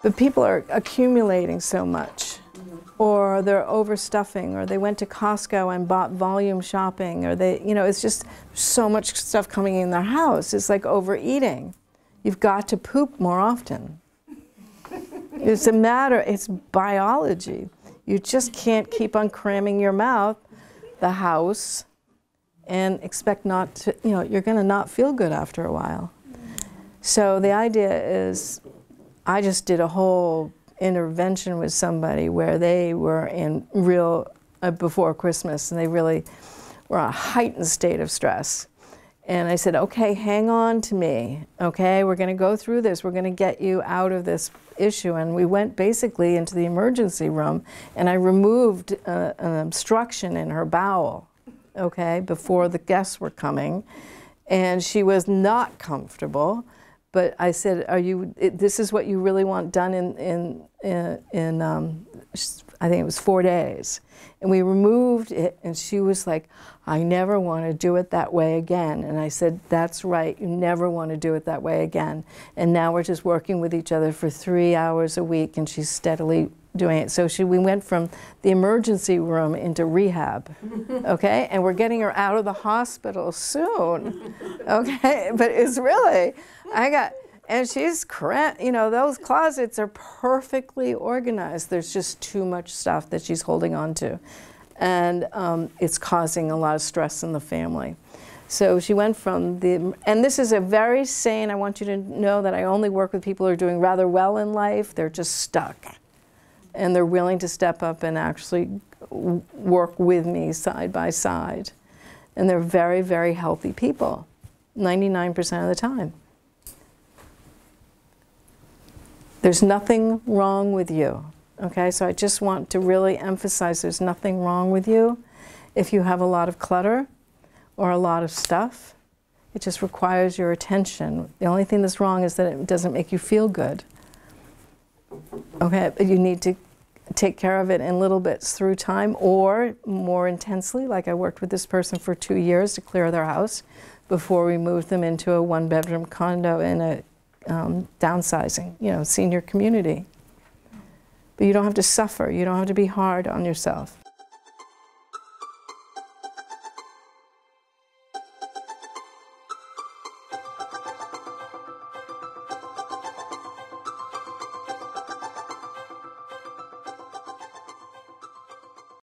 But people are accumulating so much, or they're overstuffing, or they went to Costco and bought volume shopping, or they, you know, it's just so much stuff coming in their house. It's like overeating. You've got to poop more often. It's a matter, it's biology. You just can't keep on cramming your mouth, the house, and expect not to, you know, you're going to not feel good after a while. So the idea is, I just did a whole intervention with somebody where they were in real, before Christmas, and they really were in a heightened state of stress. And I said, okay, hang on to me, okay? We're going to go through this. We're going to get you out of this issue. And we went basically into the emergency room, and I removed an obstruction in her bowel, okay, before the guests were coming. And she was not comfortable. But I said, this is what you really want done in I think it was 4 days. And we removed it, and she was like, I never want to do it that way again. And I said, that's right, you never want to do it that way again. And now we're just working with each other for 3 hours a week, and she's steadily doing it. So we went from the emergency room into rehab, okay? And we're getting her out of the hospital soon, okay? But it's really, and she's, you know, those closets are perfectly organized. There's just too much stuff that she's holding on to. And it's causing a lot of stress in the family. So she went from and this is a very sane, I want you to know that I only work with people who are doing rather well in life. They're just stuck. And they're willing to step up and actually work with me side by side. And they're very, very healthy people, 99% of the time. There's nothing wrong with you, okay? So I just want to really emphasize there's nothing wrong with you if you have a lot of clutter or a lot of stuff. It just requires your attention. The only thing that's wrong is that it doesn't make you feel good. Okay, you need to take care of it in little bits through time, or more intensely, like I worked with this person for 2 years to clear their house before we moved them into a one-bedroom condo in a downsizing, you know, senior community. But you don't have to suffer. You don't have to be hard on yourself.